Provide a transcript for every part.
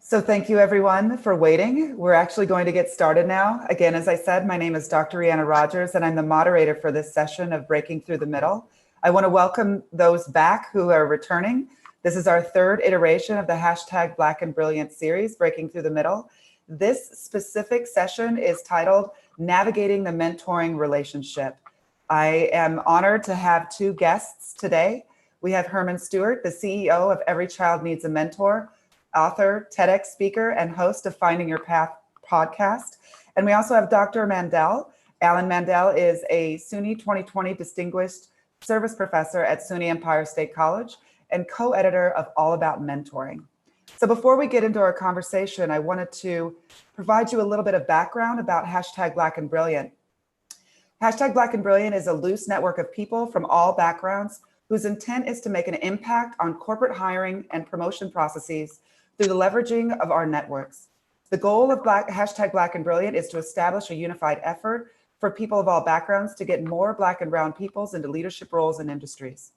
So thank you everyone for waiting. We're actually going to get started now. Again, as I said, my name is Dr. Rihanna Rogers and I'm the moderator for this session of Breaking Through the Middle. I want to welcome those back who are returning. This is our third iteration of the hashtag Black and Brilliant series, Breaking Through the Middle. This specific session is titled Navigating the Mentoring Relationship. I am honored to have two guests today. We have Herman Stewart, the CEO of Every Child Needs a Mentor, author, TEDx speaker, and host of Finding Your Path podcast. And we also have Dr. Mandel. Alan Mandel is a SUNY 2020 Distinguished Service Professor at SUNY Empire State College and co-editor of All About Mentoring. So before we get into our conversation, I wanted to provide you a little bit of background about hashtag Black and Brilliant. Hashtag Black and Brilliant is a loose network of people from all backgrounds whose intent is to make an impact on corporate hiring and promotion processes through the leveraging of our networks. The goal of hashtag Black and Brilliant is to establish a unified effort for people of all backgrounds to get more Black and brown peoples into leadership roles and industries.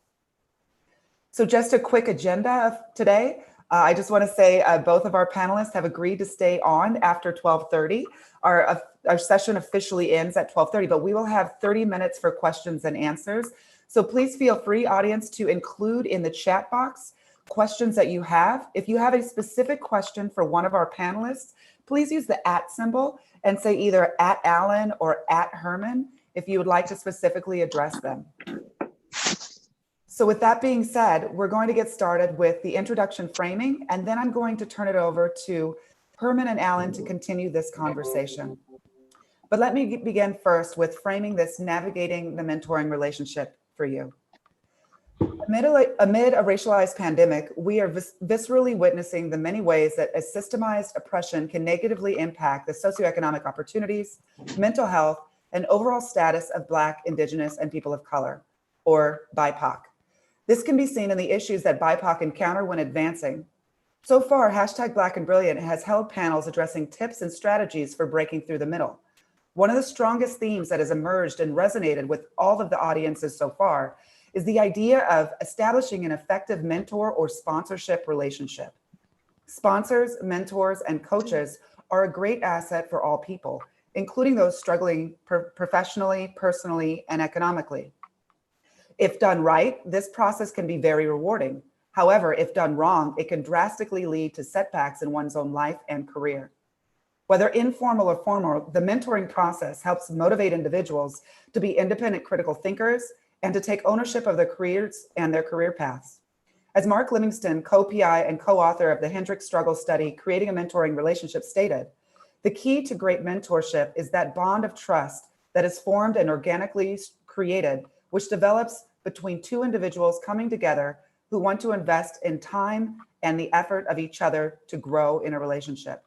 So just a quick agenda of today. I just want to say both of our panelists have agreed to stay on after 12:30. Our session officially ends at 12:30, but we will have 30 minutes for questions and answers. So please feel free, audience, to include in the chat box questions that you have. If you have a specific question for one of our panelists, please use the @ symbol and say either @Alan or @Herman if you would like to specifically address them. So with that being said, we're going to get started with the introduction framing, and then I'm going to turn it over to Herman and Alan to continue this conversation. But let me begin first with framing this navigating the mentoring relationship for you. Amid a racialized pandemic, we are viscerally witnessing the many ways that a systemized oppression can negatively impact the socioeconomic opportunities, mental health, and overall status of Black, Indigenous, and people of color, or BIPOC. This can be seen in the issues that BIPOC encounter when advancing. So far, hashtag Black and Brilliant has held panels addressing tips and strategies for breaking through the middle. One of the strongest themes that has emerged and resonated with all of the audiences so far is the idea of establishing an effective mentor or sponsorship relationship. Sponsors, mentors, and coaches are a great asset for all people, including those struggling professionally, personally, and economically. If done right, this process can be very rewarding. However, if done wrong, it can drastically lead to setbacks in one's own life and career. Whether informal or formal, the mentoring process helps motivate individuals to be independent critical thinkers and to take ownership of their careers and their career paths. As Mark Livingston, co-PI and co-author of the Hendricks Struggle study, Creating a Mentoring Relationship, stated, the key to great mentorship is that bond of trust that is formed and organically created, which develops between two individuals coming together who want to invest in time and the effort of each other to grow in a relationship.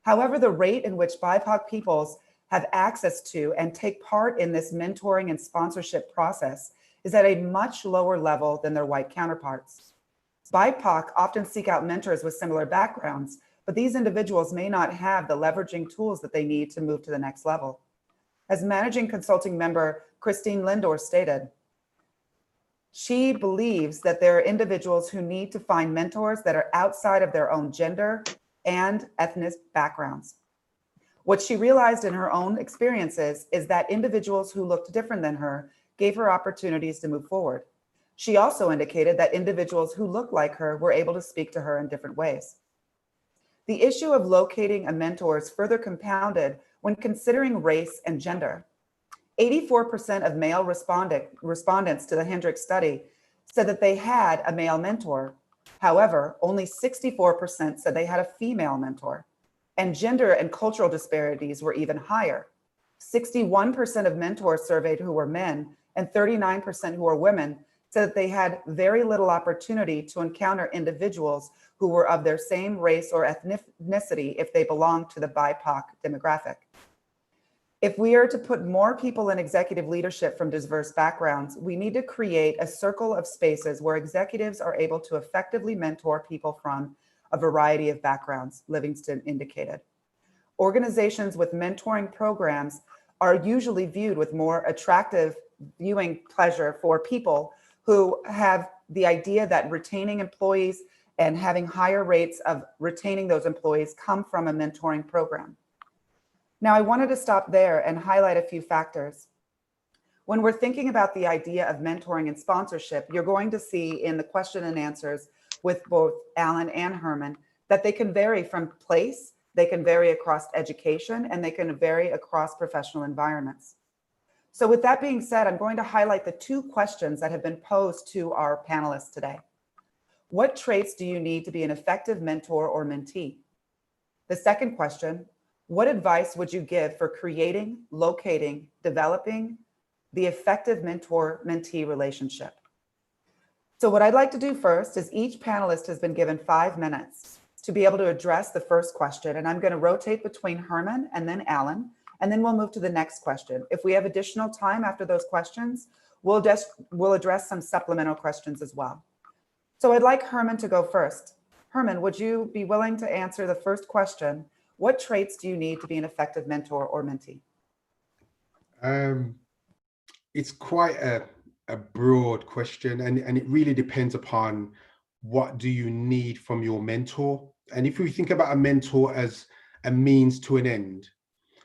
However, the rate in which BIPOC peoples have access to and take part in this mentoring and sponsorship process is at a much lower level than their white counterparts. BIPOC often seek out mentors with similar backgrounds, but these individuals may not have the leveraging tools that they need to move to the next level. As managing consulting member Christine Lindor stated, she believes that there are individuals who need to find mentors that are outside of their own gender and ethnic backgrounds. What she realized in her own experiences is that individuals who looked different than her gave her opportunities to move forward. She also indicated that individuals who looked like her were able to speak to her in different ways. The issue of locating a mentor is further compounded when considering race and gender. 84% of male respondents to the Hendricks study said that they had a male mentor. However, only 64% said they had a female mentor. And gender and cultural disparities were even higher. 61% of mentors surveyed who were men and 39% who were women said that they had very little opportunity to encounter individuals who were of their same race or ethnicity if they belonged to the BIPOC demographic. If we are to put more people in executive leadership from diverse backgrounds, we need to create a circle of spaces where executives are able to effectively mentor people from a variety of backgrounds, Livingston indicated. Organizations with mentoring programs are usually viewed with more attractive viewing pleasure for people who have the idea that retaining employees and having higher rates of retaining those employees come from a mentoring program. Now, I wanted to stop there and highlight a few factors. When we're thinking about the idea of mentoring and sponsorship, you're going to see in the question and answers with both Alan and Herman that they can vary from place, they can vary across education, and they can vary across professional environments. So with that being said, I'm going to highlight the two questions that have been posed to our panelists today. What traits do you need to be an effective mentor or mentee? The second question, what advice would you give for creating, locating, developing the effective mentor-mentee relationship? So what I'd like to do first is each panelist has been given 5 minutes to be able to address the first question. And I'm going to rotate between Herman and then Alan, and then we'll move to the next question. If we have additional time after those questions, we'll address some supplemental questions as well. So I'd like Herman to go first. Herman, would you be willing to answer the first question? What traits do you need to be an effective mentor or mentee? It's quite a broad question, and it really depends upon what do you need from your mentor. And if we think about a mentor as a means to an end,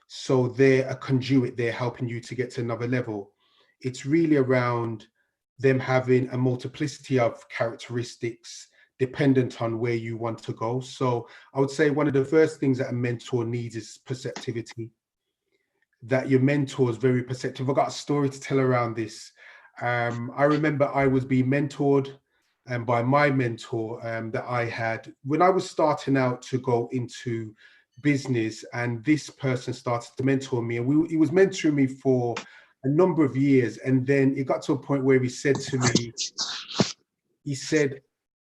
so they're a conduit, they're helping you to get to another level. It's really around them having a multiplicity of characteristics dependent on where you want to go. So I would say one of the first things that a mentor needs is perceptivity, that your mentor is very perceptive. I've got a story to tell around this. I remember I was being mentored by my mentor that I had when I was starting out to go into business, and this person started to mentor me, and he was mentoring me for a number of years. And then it got to a point where he said to me, he said,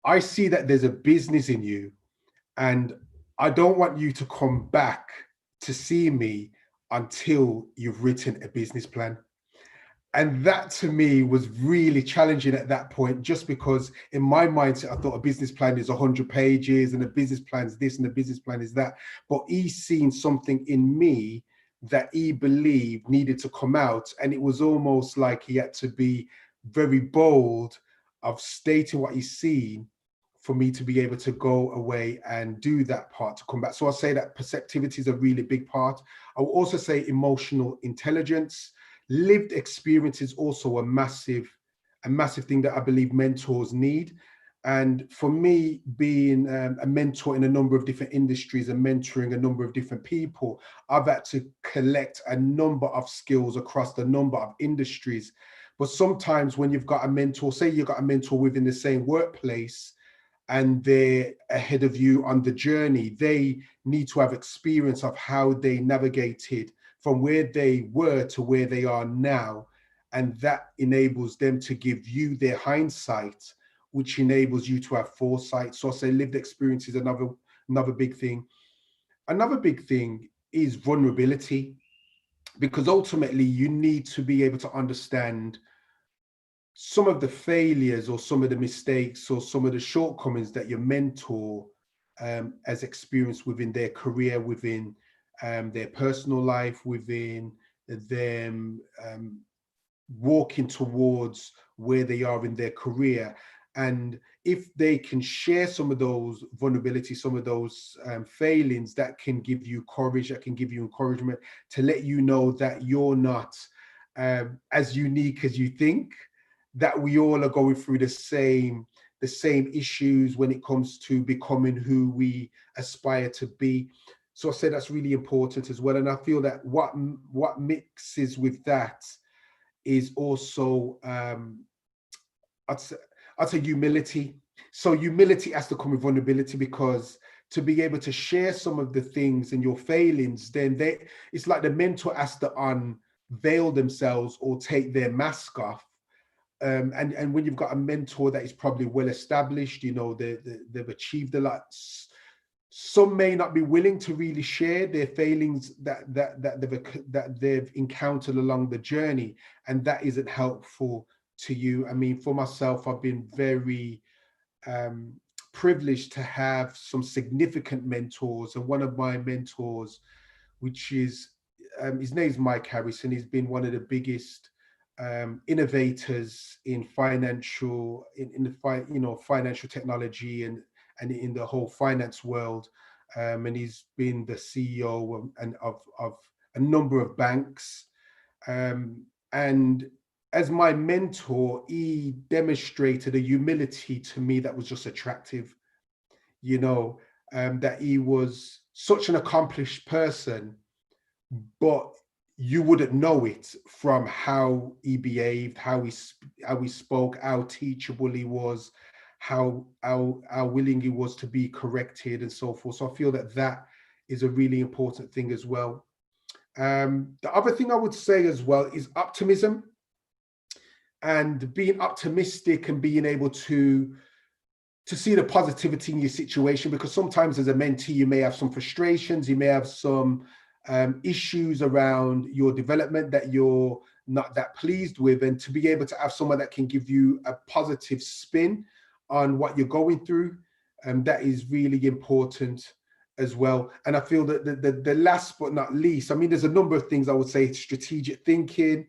I see that there's a business in you, and I don't want you to come back to see me until you've written a business plan. And that to me was really challenging at that point, just because in my mindset, I thought a business plan is 100 pages and a business plan is this and a business plan is that. But he's seen something in me that he believed needed to come out. And it was almost like he had to be very bold of stating what he's seen for me to be able to go away and do that part to come back. So I'll say that perceptivity is a really big part. I will also say emotional intelligence. Lived experience is also a massive thing that I believe mentors need. And for me, being a mentor in a number of different industries and mentoring a number of different people, I've had to collect a number of skills across a number of industries. But sometimes when you've got a mentor, say you've got a mentor within the same workplace, and they're ahead of you on the journey, they need to have experience of how they navigated from where they were to where they are now. And that enables them to give you their hindsight, which enables you to have foresight. So I say lived experience is another big thing. Another big thing is vulnerability, because ultimately you need to be able to understand some of the failures or some of the mistakes or some of the shortcomings that your mentor has experienced within their career, within their personal life, within them walking towards where they are in their career. And if they can share some of those vulnerabilities, some of those failings, that can give you courage, that can give you encouragement to let you know that you're not as unique as you think, that we all are going through the same issues when it comes to becoming who we aspire to be. So I say that's really important as well. And I feel that what mixes with that is also I'd say humility. So humility has to come with vulnerability, because to be able to share some of the things and your failings, then it's like the mentor has to unveil themselves or take their mask off. And when you've got a mentor that is probably well established, you know, they've achieved a lot. Some may not be willing to really share their failings that they've encountered along the journey, and that isn't helpful to you. I mean, for myself, I've been very privileged to have some significant mentors, and one of my mentors, which is his name is Mike Harrison. He's been one of the biggest innovators in financial technology and in the whole finance world. And he's been the CEO of a number of banks. And as my mentor, he demonstrated a humility to me that was just attractive, that he was such an accomplished person, but you wouldn't know it from how he behaved, how he spoke, how teachable he was, how willing he was to be corrected and so forth. So I feel that is a really important thing as well. The other thing I would say as well is optimism, and being optimistic and being able to see the positivity in your situation, because sometimes as a mentee, you may have some frustrations, you may have some issues around your development that you're not that pleased with, and to be able to have someone that can give you a positive spin on what you're going through, that is really important as well. And I feel that the last but not least, I mean, there's a number of things I would say: strategic thinking,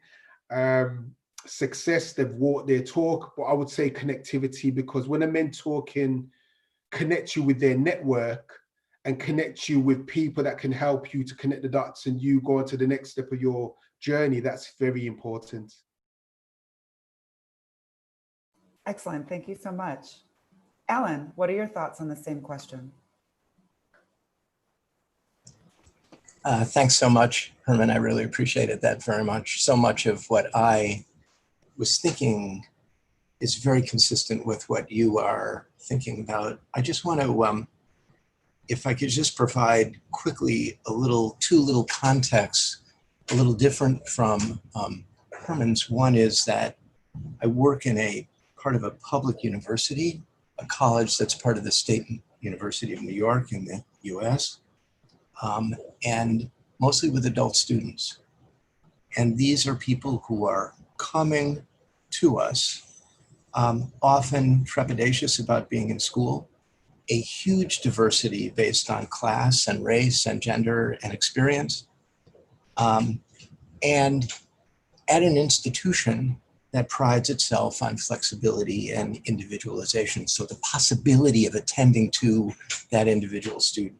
success, they've walked their talk, but I would say connectivity, because when a mentor can connect you with their network and connect you with people that can help you to connect the dots and you go on to the next step of your journey, that's very important. Excellent. Thank you so much. Alan, what are your thoughts on the same question? Thanks so much, Herman. I really appreciated that very much. So much of what I was thinking is very consistent with what you are thinking about. I just want to, if I could just provide quickly two little contexts, a little different from Herman's. One is that I work in a part of a public university, a college that's part of the State University of New York in the US, and mostly with adult students. And these are people who are coming to us, often trepidatious about being in school, a huge diversity based on class and race and gender and experience, and at an institution that prides itself on flexibility and individualization. So the possibility of attending to that individual student.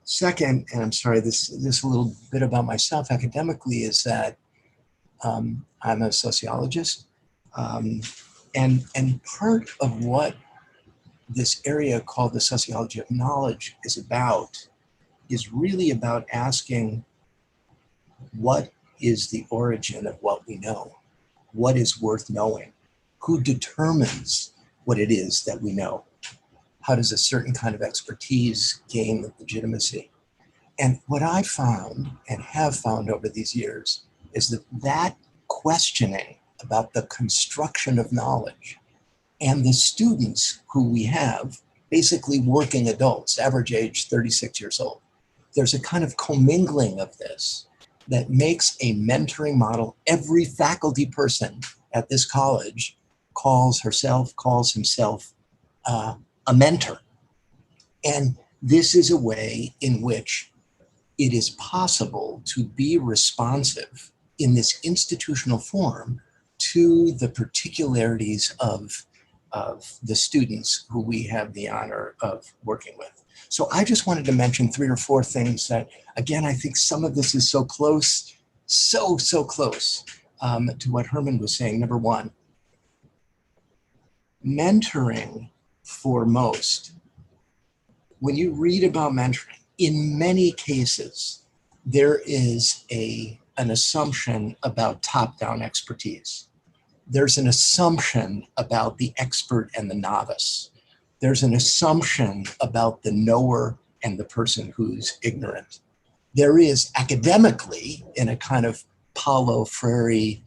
Second, and I'm sorry, this a little bit about myself academically, is that I'm a sociologist, and part of what this area called the sociology of knowledge is really about asking, what is the origin of what we know? What is worth knowing? Who determines what it is that we know? How does a certain kind of expertise gain legitimacy? And what I found and have found over these years is that questioning about the construction of knowledge, and the students who we have, basically working adults, average age 36 years old, there's a kind of commingling of this that makes a mentoring model. Every faculty person at this college calls himself a mentor. And this is a way in which it is possible to be responsive in this institutional form to the particularities of the students who we have the honor of working with. So I just wanted to mention 3 or 4 things that, again, I think some of this is so close, so close to what Herman was saying. Number 1, mentoring for most. When you read about mentoring, in many cases, there is an assumption about top-down expertise. There's an assumption about the expert and the novice. There's an assumption about the knower and the person who's ignorant. There is academically, in a kind of Paulo Freire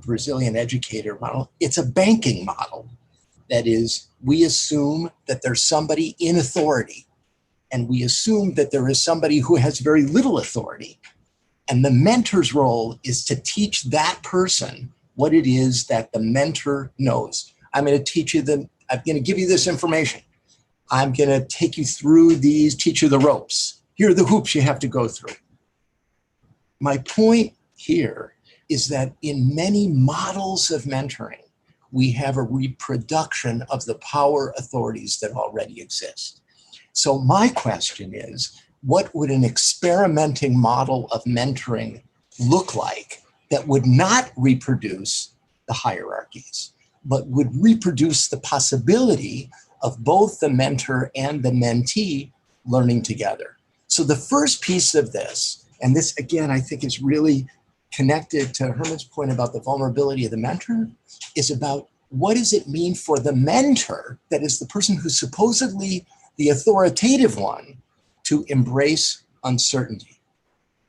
Brazilian educator model, it's a banking model. That is, we assume that there's somebody in authority, and we assume that there is somebody who has very little authority. And the mentor's role is to teach that person what it is that the mentor knows. I'm going to teach you I'm going to give you this information. I'm going to take you through teach you the ropes. Here are the hoops you have to go through. My point here is that in many models of mentoring, We have a reproduction of the power authorities that already exist. So my question is, what would an experimenting model of mentoring look like that would not reproduce the hierarchies, but would reproduce the possibility of both the mentor and the mentee learning together? So the first piece of this, and this again, I think is really connected to Herman's point about the vulnerability of the mentor, is about what does it mean for the mentor, that is the person who's supposedly the authoritative one, to embrace uncertainty?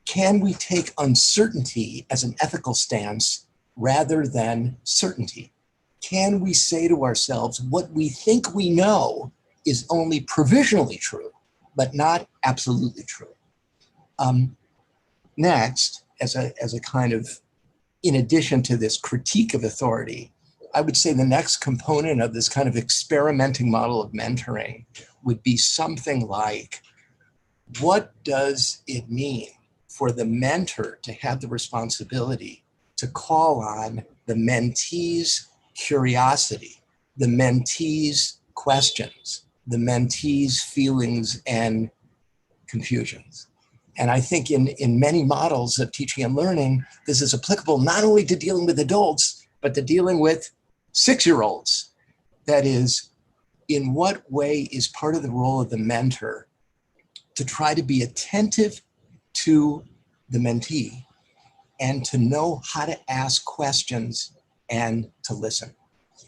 Can we take uncertainty as an ethical stance rather than certainty? Can we say to ourselves what we think we know is only provisionally true, but not absolutely true? Next, as a kind of, in addition to this critique of authority, I would say the next component of this kind of experimenting model of mentoring would be something like, what does it mean for the mentor to have the responsibility to call on the mentee's curiosity, the mentee's questions, the mentee's feelings and confusions? And I think in many models of teaching and learning, this is applicable not only to dealing with adults, but to dealing with 6-year-olds. That is, in what way is part of the role of the mentor to try to be attentive to the mentee and to know how to ask questions and to listen?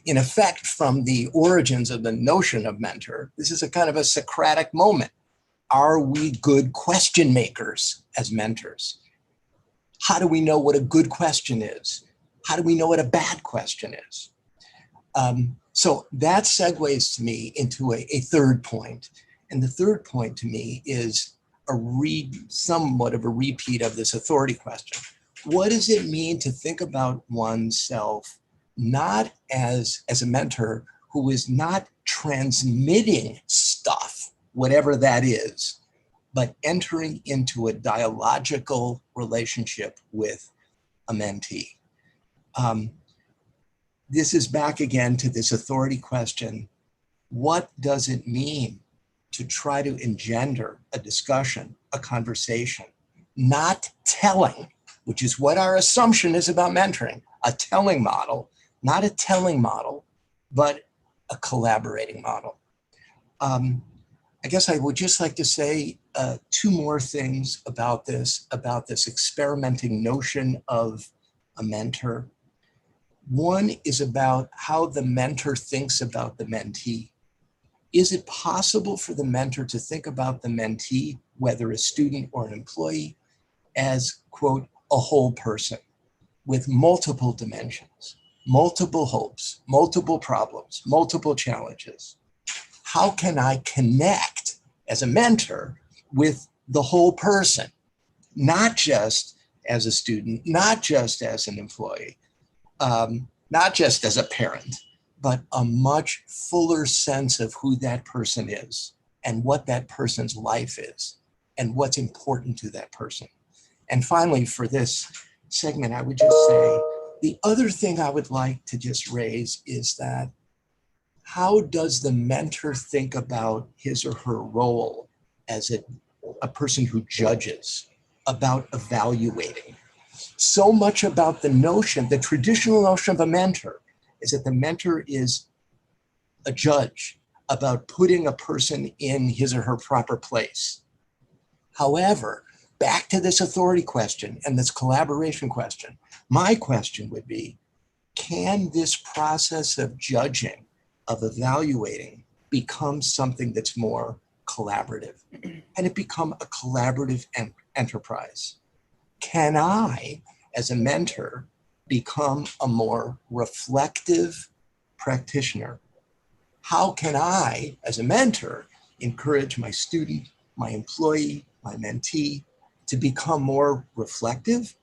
In effect, from the origins of the notion of mentor, this is a kind of a Socratic moment. Are we good question makers as mentors? How do we know what a good question is? How do we know what a bad question is? So that segues to me into a third point. And the third point to me is somewhat of a repeat of this authority question. What does it mean to think about oneself not as a mentor who is not transmitting stuff, whatever that is, but entering into a dialogical relationship with a mentee? This is back again to this authority question. What does it mean to try to engender a discussion, a conversation, not telling, which is what our assumption is about mentoring, a telling model, not a telling model, but a collaborating model? I guess I would just like to say 2 more things about this experimenting notion of a mentor. One is about how the mentor thinks about the mentee. Is it possible for the mentor to think about the mentee, whether a student or an employee, as, quote, a whole person with multiple dimensions, multiple hopes, multiple problems, multiple challenges? How can I connect as a mentor with the whole person, not just as a student, not just as an employee, not just as a parent, but a much fuller sense of who that person is and what that person's life is and what's important to that person? And finally, for this segment, I would just say, the other thing I would like to just raise is that, how does the mentor think about his or her role as a person who judges, about evaluating? So much about the notion, the traditional notion of a mentor, is that the mentor is a judge about putting a person in his or her proper place. However, back to this authority question and this collaboration question, my question would be, can this process of judging, of evaluating, become something that's more collaborative? Can it become a collaborative enterprise? Can I, as a mentor, become a more reflective practitioner? How can I, as a mentor, encourage my student, my employee, my mentee to become more reflective,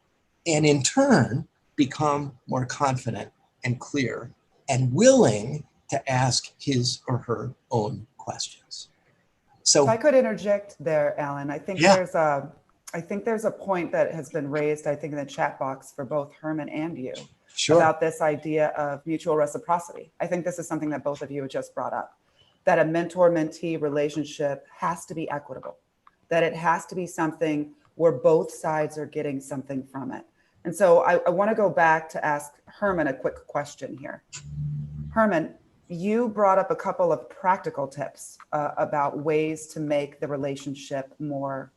and in turn, become more confident and clear and willing to ask his or her own questions? So If I could interject there, Alan, I think there's a point that has been raised, I think, in the chat box for both Herman and you, Sure. about this idea of mutual reciprocity. I think this is something that both of you have just brought up, that a mentor-mentee relationship has to be equitable, that it has to be something where both sides are getting something from it. And so I want to go back to ask Herman a quick question here. Herman, you brought up a couple of practical tips about ways to make the relationship more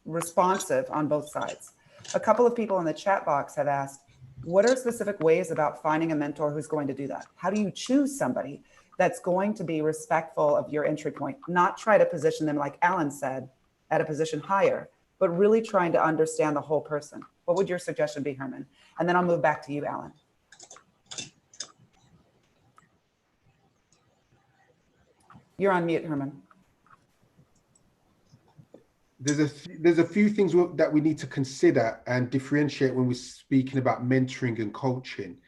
responsive on both sides. A couple of people in the chat box have asked, what are specific ways about finding a mentor who's going to do that? How do you choose somebody that's going to be respectful of your entry point, not try to position them, like Alan said, at a position higher, but really trying to understand the whole person? What would your suggestion be, Herman? And then I'll move back to you, Alan. You're on mute, Herman. There's a few things that we need to consider and differentiate when we're speaking about mentoring and coaching,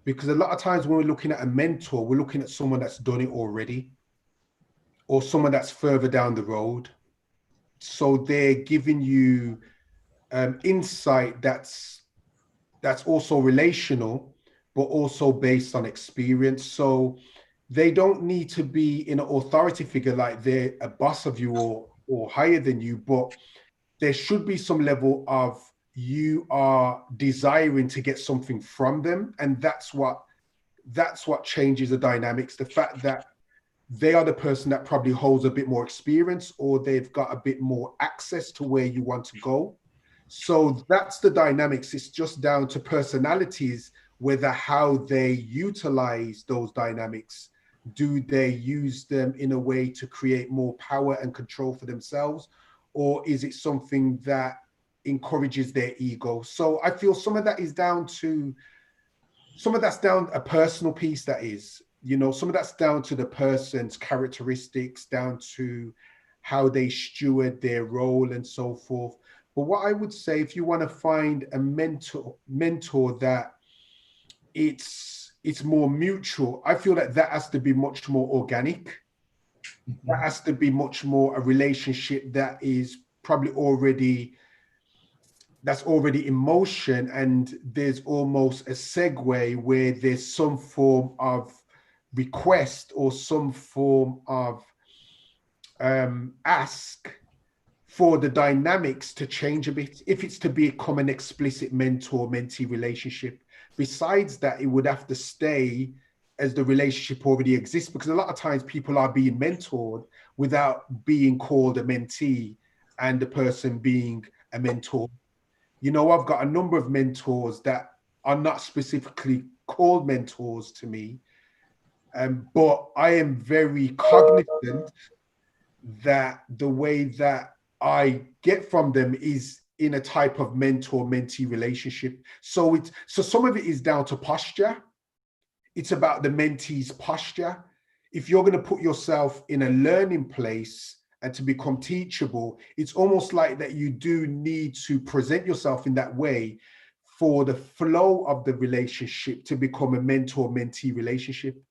because a lot of times when we're looking at a mentor, we're looking at someone that's done it already, or someone that's further down the road. So they're giving you insight that's also relational, but also based on experience. So they don't need to be in an authority figure like they're a boss of you or higher than you, but there should be some level of you are desiring to get something from them. And that's what changes the dynamics. The fact that they are the person that probably holds a bit more experience, or they've got a bit more access to where you want to go. So that's the dynamics. It's just down to personalities, whether how they utilize those dynamics. Do they use them in a way to create more power and control for themselves? Or is it something that encourages their ego? So I feel some of that is down to, some of that's down a personal piece, that is, you know, some of that's down to the person's characteristics, down to how they steward their role and so forth. But what I would say, if you want to find a mentor that it's more mutual, I feel that has to be much more organic. Mm-hmm. That has to be much more a relationship that is probably already in motion, and there's almost a segue where there's some form of request or some form of ask for the dynamics to change a bit, if it's to become an explicit mentor-mentee relationship. Besides that, it would have to stay as the relationship already exists, because a lot of times people are being mentored without being called a mentee and the person being a mentor. You know, I've got a number of mentors that are not specifically called mentors to me, but I am very cognizant that the way that I get from them is in a type of mentor-mentee relationship. So some of it is down to posture. It's about the mentee's posture. If you're going to put yourself in a learning place and to become teachable, it's almost like that you do need to present yourself in that way for the flow of the relationship to become a mentor-mentee relationship.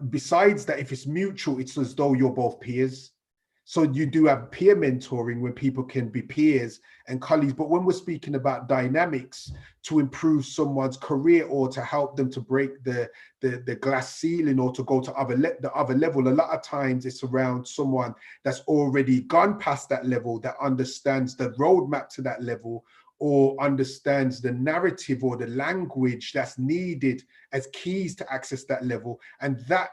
Besides that, if it's mutual, it's as though you're both peers. So you do have peer mentoring when people can be peers and colleagues. But when we're speaking about dynamics to improve someone's career or to help them to break the glass ceiling or to go to the other level, a lot of times it's around someone that's already gone past that level, that understands the roadmap to that level, or understands the narrative or the language that's needed as keys to access that level. And that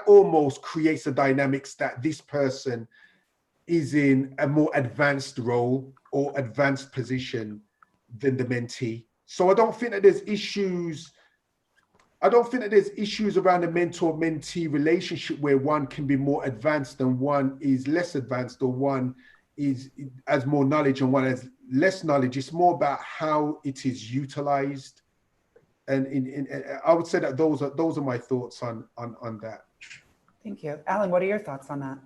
almost creates the dynamics that this person is in a more advanced role or advanced position than the mentee. So I don't think that there's issues. I don't think that there's issues around a mentor-mentee relationship where one can be more advanced and one is less advanced, or one has more knowledge and one has less knowledge. It's more about how it is utilized. And I would say that those are my thoughts on that. Thank you. Alan, what are your thoughts on that?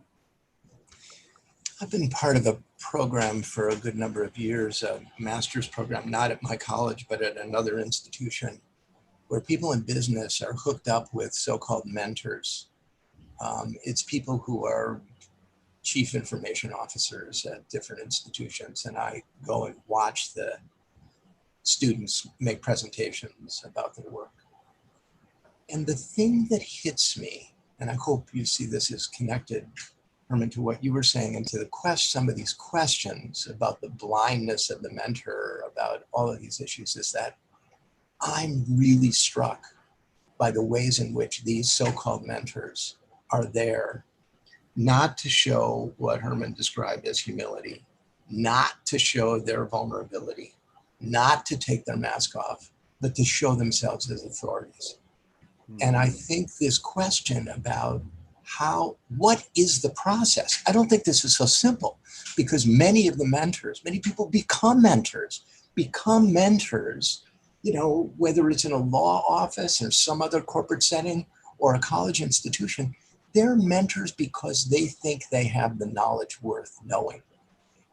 I've been part of a program for a good number of years, a master's program, not at my college, but at another institution, where people in business are hooked up with so-called mentors. It's people who are chief information officers at different institutions, and I go and watch the students make presentations about their work. And the thing that hits me, and I hope you see this as connected, Herman, to what you were saying and to some of these questions about the blindness of the mentor, about all of these issues, is that I'm really struck by the ways in which these so-called mentors are there not to show what Herman described as humility, not to show their vulnerability, not to take their mask off, but to show themselves as authorities. And I think this question about what is the process? I don't think this is so simple, because many of the mentors, many people become mentors, whether it's in a law office or some other corporate setting or a college institution, they're mentors because they think they have the knowledge worth knowing.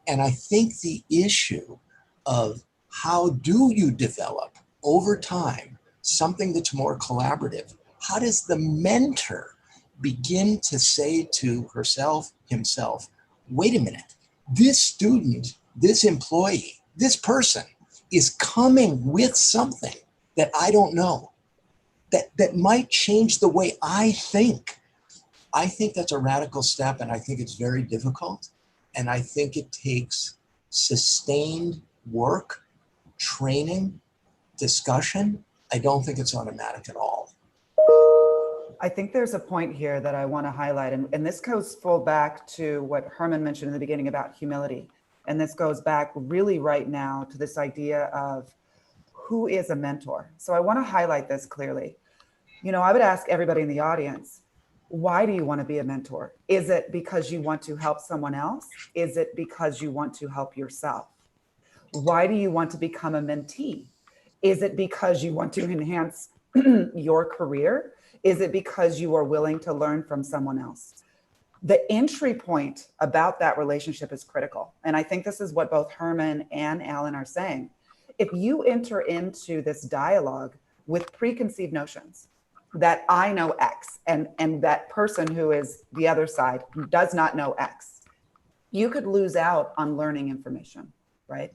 And I think the issue of how do you develop over time something that's more collaborative? How does the mentor begin to say to herself, himself, wait a minute, this student, this employee, this person is coming with something that I don't know, that might change the way I think. I think that's a radical step, and I think it's very difficult. And I think it takes sustained work, training, discussion. I don't think it's automatic at all. I think there's a point here that I want to highlight, and this goes full back to what Herman mentioned in the beginning about humility. And this goes back really right now to this idea of who is a mentor. So I want to highlight this clearly. I would ask everybody in the audience, why do you want to be a mentor? Is it because you want to help someone else? Is it because you want to help yourself? Why do you want to become a mentee? Is it because you want to enhance your career? Is it because you are willing to learn from someone else? The entry point about that relationship is critical. And I think this is what both Herman and Alan are saying. If you enter into this dialogue with preconceived notions that I know X and that person who is the other side does not know X, you could lose out on learning information, right?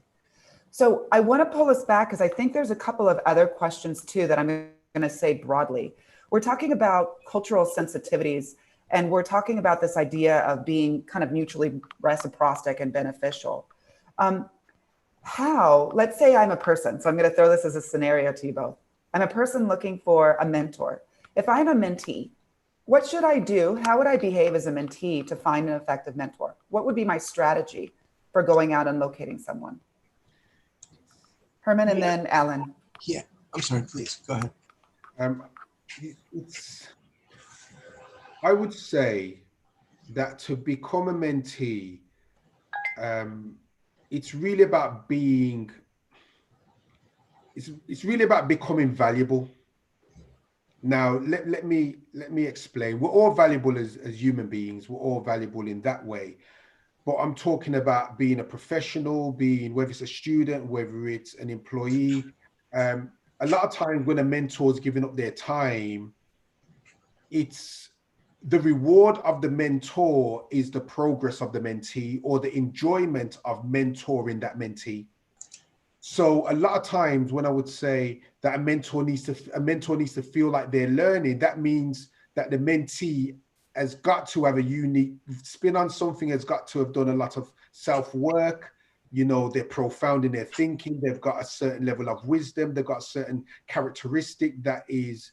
So I want to pull us back because I think there's a couple of other questions too that I'm going to say broadly. We're talking about cultural sensitivities, and we're talking about this idea of being kind of mutually reciprocal and beneficial. Let's say I'm a person, so I'm going to throw this as a scenario to you both. I'm a person looking for a mentor. If I'm a mentee, what should I do? How would I behave as a mentee to find an effective mentor? What would be my strategy for going out and locating someone? Herman and then Alan. Yeah, I'm sorry, please, go ahead. I would say that to become a mentee, it's really about it's really about becoming valuable. Now, let me explain. We're all valuable as human beings. We're all valuable in that way. But I'm talking about being a professional, whether it's a student, whether it's an employee. A lot of times when a mentor is giving up their time, it's the reward of the mentor is the progress of the mentee or the enjoyment of mentoring that mentee. So a lot of times when I would say that a mentor needs to feel like they're learning, that means that the mentee has got to have a unique spin on something, has got to have done a lot of self-work. They're profound in their thinking. They've got a certain level of wisdom. They've got a certain characteristic that is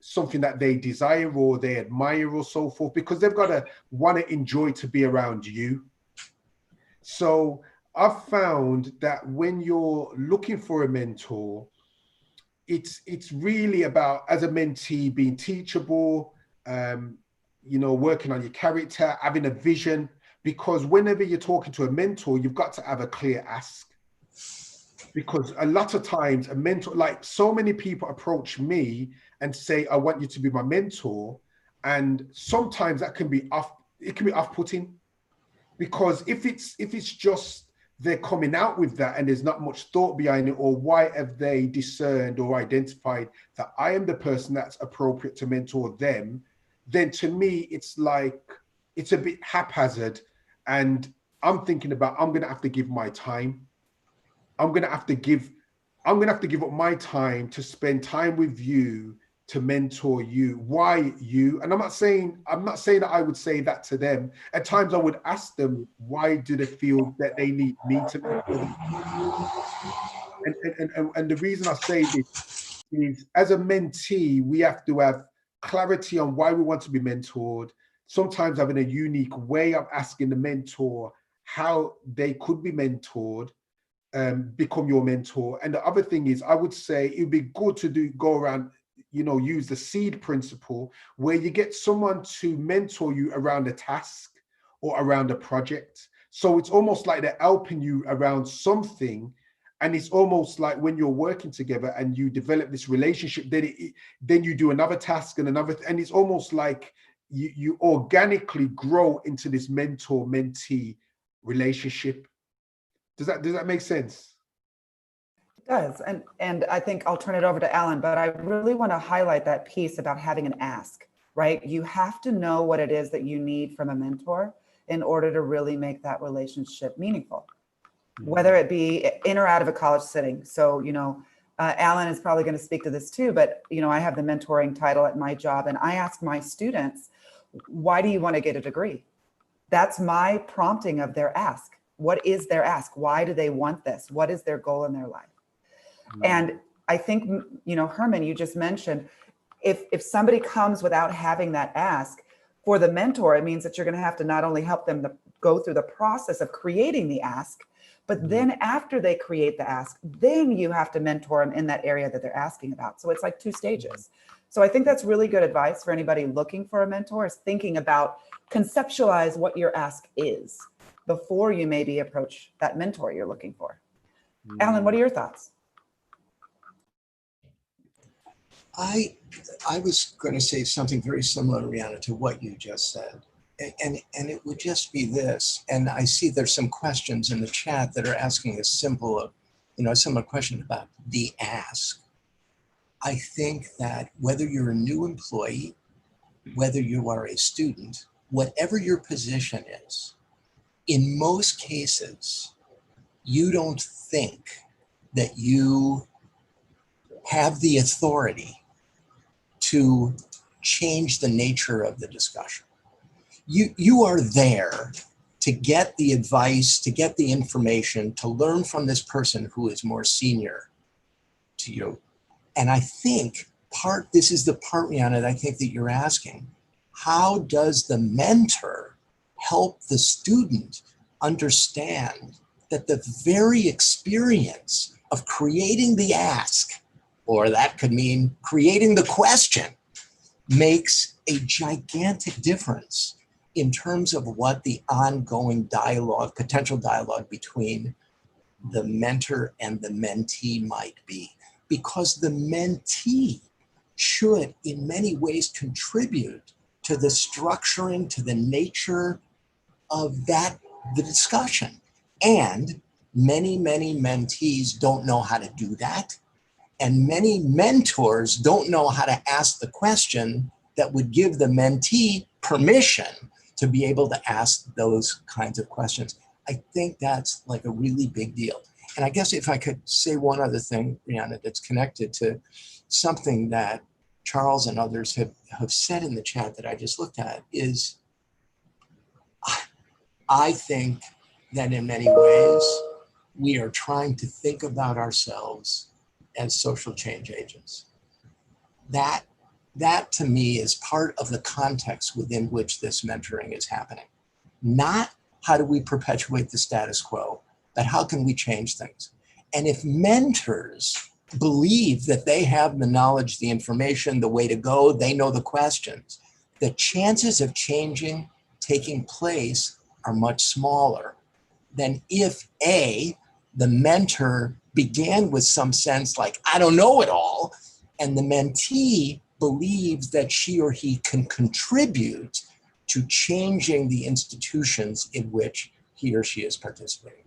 something that they desire or they admire or so forth, because they've got to want to enjoy to be around you. So I've found that when you're looking for a mentor, it's really about, as a mentee, being teachable, working on your character, having a vision, because whenever you're talking to a mentor, you've got to have a clear ask. Because a lot of times a mentor, like so many people approach me and say, I want you to be my mentor. And sometimes that can be off-putting, because if it's just they're coming out with that and there's not much thought behind it, or why have they discerned or identified that I am the person that's appropriate to mentor them, then to me, it's like, it's a bit haphazard. And I'm thinking about, I'm going to have to give my time. I'm going to have to give I'm going to have to give up my time to spend time with you to mentor you. Why you? And I'm not saying that I would say that to them. At times I would ask them, why do they feel that they need me to mentor them? And the reason I say this is, as a mentee, we have to have clarity on why we want to be mentored. Sometimes having a unique way of asking the mentor how they could be mentored, become your mentor. And the other thing is, I would say it would be good to go around, use the seed principle, where you get someone to mentor you around a task or around a project. So it's almost like they're helping you around something. And it's almost like when you're working together and you develop this relationship, then you do another task and another, and it's almost like you organically grow into this mentor-mentee relationship. Does that make sense? It does. And I think I'll turn it over to Alan, but I really want to highlight that piece about having an ask, right? You have to know what it is that you need from a mentor in order to really make that relationship meaningful, whether it be in or out of a college setting. So, Alan is probably going to speak to this too, but, I have the mentoring title at my job, and I ask my students, why do you want to get a degree? That's my prompting of their ask. What is their ask? Why do they want this? What is their goal in their life? And I think, Herman, you just mentioned, if somebody comes without having that ask, for the mentor, it means that you're going to have to not only help them go through the process of creating the ask, but then after they create the ask, then you have to mentor them in that area that they're asking about. So it's like 2 stages. So I think that's really good advice for anybody looking for a mentor, is thinking about, conceptualize what your ask is before you maybe approach that mentor you're looking for. Alan, what are your thoughts? I was going to say something very similar, Rihanna, to what you just said. And it would just be this. And I see there's some questions in the chat that are asking a similar question about the ask. I think that whether you're a new employee, whether you are a student, whatever your position is, in most cases, you don't think that you have the authority to change the nature of the discussion. You are there to get the advice, to get the information, to learn from this person who is more senior to you. And I think this is the part, Rihanna, that I think that you're asking. How does the mentor help the student understand that the very experience of creating the ask, or that could mean creating the question, makes a gigantic difference in terms of what the ongoing dialogue, potential dialogue between the mentor and the mentee might be. Because the mentee should, in many ways, contribute to the structuring, to the nature of the discussion. And many, many mentees don't know how to do that. And many mentors don't know how to ask the question that would give the mentee permission to be able to ask those kinds of questions. I think that's like a really big deal. And I guess if I could say one other thing, Rihanna, that's connected to something that Charles and others have said in the chat that I just looked at, is I think that in many ways, we are trying to think about ourselves as social change agents. That to me is part of the context within which this mentoring is happening. Not how do we perpetuate the status quo, but how can we change things? And if mentors believe that they have the knowledge, the information, the way to go, they know the questions, the chances of changing taking place are much smaller than if the mentor began with some sense like, I don't know it all, and the mentee believes that she or he can contribute to changing the institutions in which he or she is participating.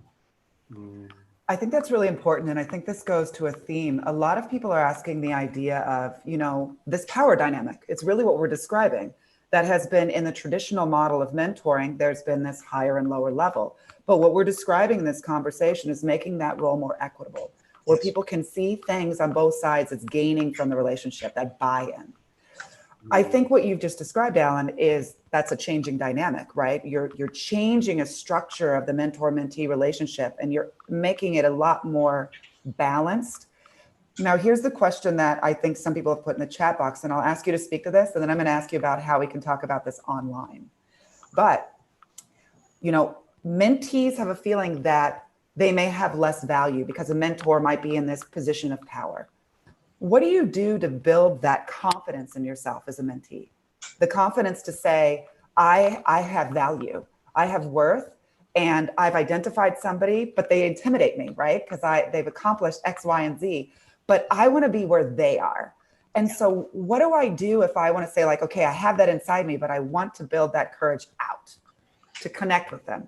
I think that's really important. And I think this goes to a theme. A lot of people are asking the idea of, this power dynamic. It's really what we're describing. That has been in the traditional model of mentoring, there's been this higher and lower level. But what we're describing in this conversation is making that role more equitable. where Yes. people can see things on both sides as gaining from the relationship, that buy-in. I think what you've just described, Alan, is that's a changing dynamic, right? You're changing a structure of the mentor-mentee relationship, and you're making it a lot more balanced. Now, here's the question that I think some people have put in the chat box, and I'll ask you to speak to this, and then I'm going to ask you about how we can talk about this online. But, you know, mentees have a feeling that they may have less value because a mentor might be in this position of power. What do you do to build that confidence in yourself as a mentee? The confidence to say, I have value, I have worth, and I've identified somebody, but they intimidate me, right? Because they've accomplished X, Y, and Z, but I want to be where they are. And so what do I do if I want to say like, okay, I have that inside me, but I want to build that courage out to connect with them?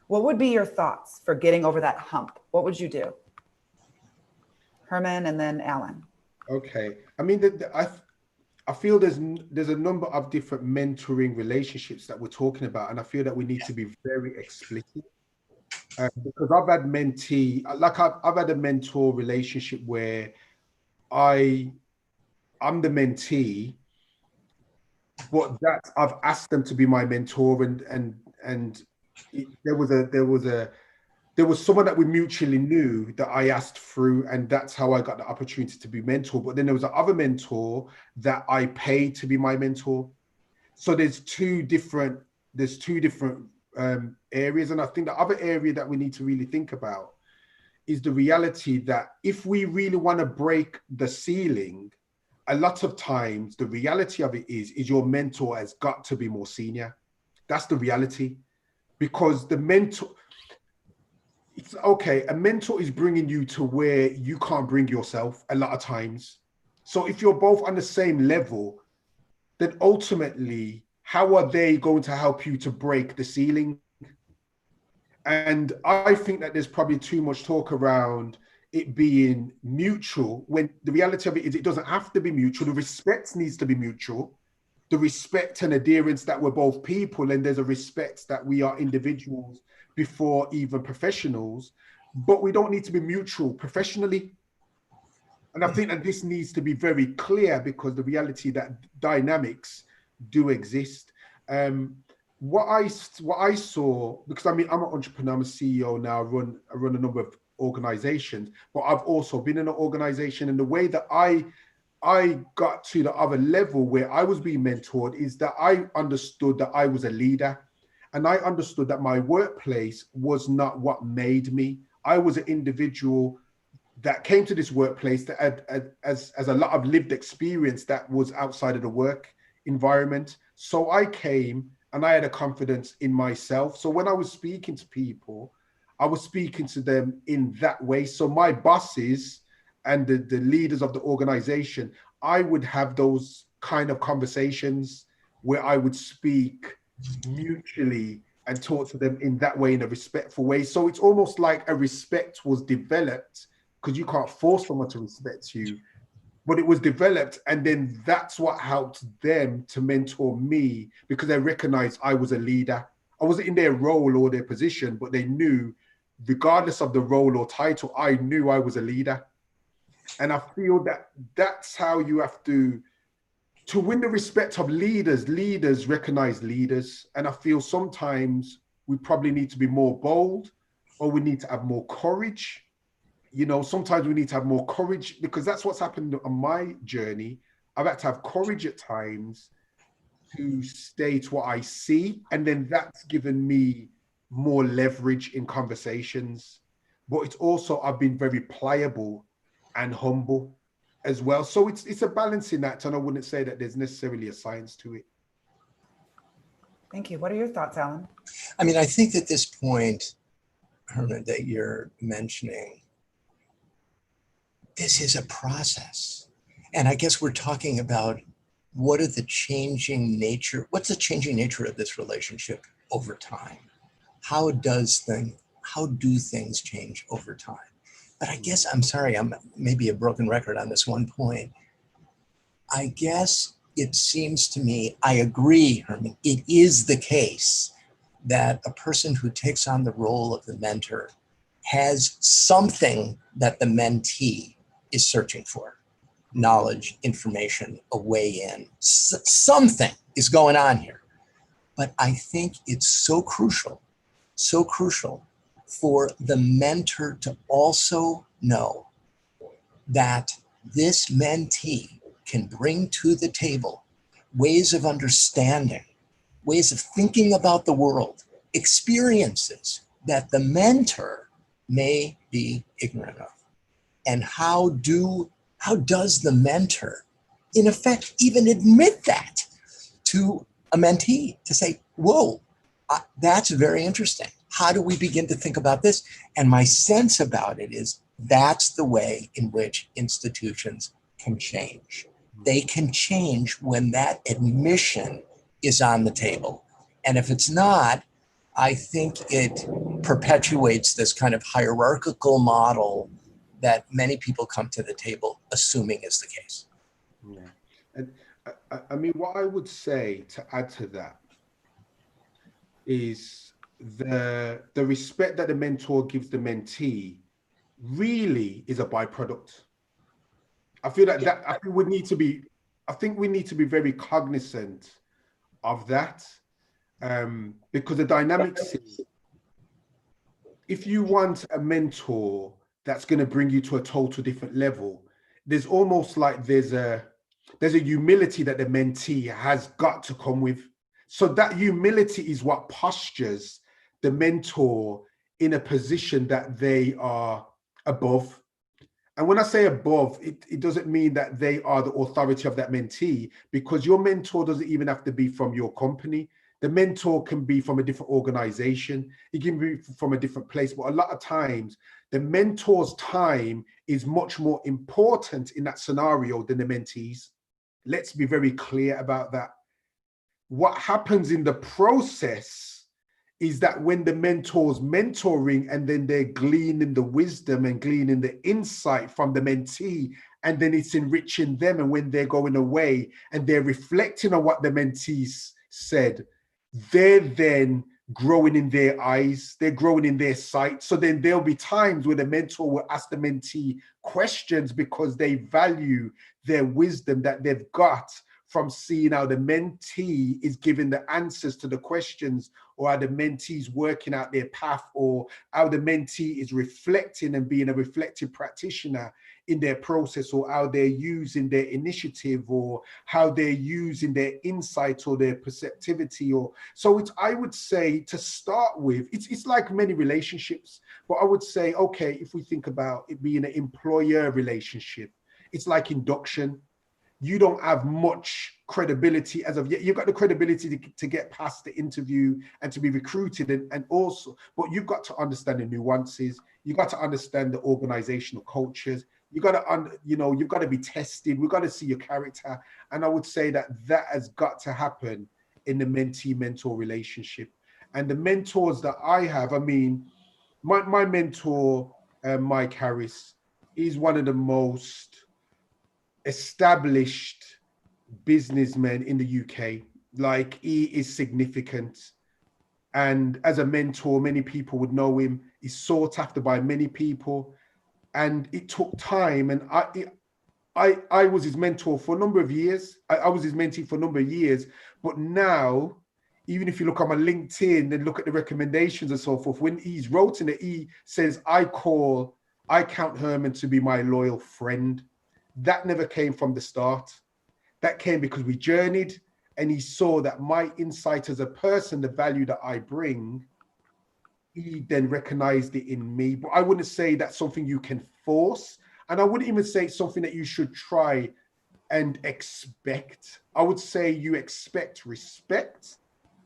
What would be your thoughts for getting over that hump? What would you do? Herman and then Alan. Okay. I mean, I feel there's a number of different mentoring relationships that we're talking about, and I feel that we need to be very explicit. Because I've had I've had a mentor relationship where I'm the mentee, but that I've asked them to be my mentor, and there was someone that we mutually knew that I asked through, and that's how I got the opportunity to be mentor. But then there was another mentor that I paid to be my mentor. So there's two different areas, and I think the other area that we need to really think about is the reality that if we really want to break the ceiling, a lot of times the reality of it is your mentor has got to be more senior. That's the reality, because the mentor. It's okay. A mentor is bringing you to where you can't bring yourself a lot of times. So if you're both on the same level, then ultimately, how are they going to help you to break the ceiling? And I think that there's probably too much talk around it being mutual, when the reality of it is it doesn't have to be mutual. The respect needs to be mutual. The respect and adherence that we're both people, and there's a respect that we are individuals before even professionals, but we don't need to be mutual professionally. And I think that this needs to be very clear, because the reality that dynamics do exist. What I saw, because I mean, I'm an entrepreneur, I'm a CEO now, I run a number of organizations, but I've also been in an organization, and the way that I got to the other level where I was being mentored is that I understood that I was a leader, and I understood that my workplace was not what made me. I was an individual that came to this workplace that had as a lot of lived experience that was outside of the work environment. So I came and I had a confidence in myself. So when I was speaking to people, I was speaking to them in that way. So my bosses and the leaders of the organization, I would have those kind of conversations where I would speak mutually and talk to them in that way, in a respectful way. So it's almost like a respect was developed, because you can't force someone to respect you, but it was developed. And then that's what helped them to mentor me, because they recognized I was a leader. I wasn't in their role or their position, but they knew, regardless of the role or title, I knew I was a leader. And I feel that that's how you have to win the respect of leaders. Leaders recognize leaders. And I feel sometimes we probably need to be more bold, or we need to have more courage. You know, sometimes we need to have more courage, because that's what's happened on my journey. I've had to have courage at times to state what I see. And then that's given me more leverage in conversations. But it's also, I've been very pliable and humble as well. So it's a balancing act, and I wouldn't say that there's necessarily a science to it. Thank you. What are your thoughts, Alan? I mean, I think at this point, Herman, that you're mentioning, this is a process. And I guess we're talking about what's the changing nature of this relationship over time? How do things change over time? But I guess, I'm sorry, I'm maybe a broken record on this one point. I guess it seems to me, I agree, Herman, it is the case that a person who takes on the role of the mentor has something that the mentee is searching for. Knowledge, information, a way in. Something is going on here. But I think it's so crucial for the mentor to also know that this mentee can bring to the table ways of understanding, ways of thinking about the world, experiences that the mentor may be ignorant of. And how does the mentor, in effect, even admit that to a mentee, to say, whoa, that's very interesting. How do we begin to think about this? And my sense about it is that's the way in which institutions can change. They can change when that admission is on the table. And if it's not, I think it perpetuates this kind of hierarchical model that many people come to the table assuming is the case. Yeah. And I mean, what I would say to add to that is the respect that the mentor gives the mentee really is a byproduct. I feel like that I think we need to be very cognizant of that, because the dynamics is, if you want a mentor that's going to bring you to a total different level, there's almost like there's a humility that the mentee has got to come with. So that humility is what postures the mentor in a position that they are above. And when I say above, it doesn't mean that they are the authority of that mentee, because your mentor doesn't even have to be from your company. The mentor can be from a different organization. It can be from a different place. But a lot of times, the mentor's time is much more important in that scenario than the mentee's. Let's be very clear about that. What happens in the process is that when the mentor's mentoring and then they're gleaning the wisdom and gleaning the insight from the mentee, and then it's enriching them, and when they're going away and they're reflecting on what the mentees said, they're then growing in their eyes, they're growing in their sight. So then there'll be times where the mentor will ask the mentee questions because they value their wisdom that they've got from seeing how the mentee is giving the answers to the questions, or how the mentee's working out their path, or how the mentee is reflecting and being a reflective practitioner in their process, or how they're using their initiative, or how they're using their insight or their perceptivity. Or so it's, I would say, to start with, it's like many relationships, but I would say, okay, if we think about it being an employer relationship, it's like induction. You don't have much credibility as of yet. You've got the credibility to get past the interview and to be recruited, and also, but you've got to understand the nuances. You've got to understand the organizational cultures. You've got to, you've got to be tested. We've got to see your character. And I would say that has got to happen in the mentee-mentor relationship. And the mentors that I have, I mean, my mentor, Mike Harris, is one of the most established businessmen in the UK. Like, he is significant, and as a mentor, many people would know him. He's sought after by many people, and it took time. And I was his mentor for a number of years. I was his mentee for a number of years. But now, even if you look on my LinkedIn and look at the recommendations and so forth, when he's wrote in it, he says, I count Herman to be my loyal friend. That never came from the start. That came because we journeyed, and he saw that my insight as a person, the value that I bring, he then recognized it in me. But I wouldn't say that's something you can force. And I wouldn't even say it's something that you should try and expect. I would say you expect respect.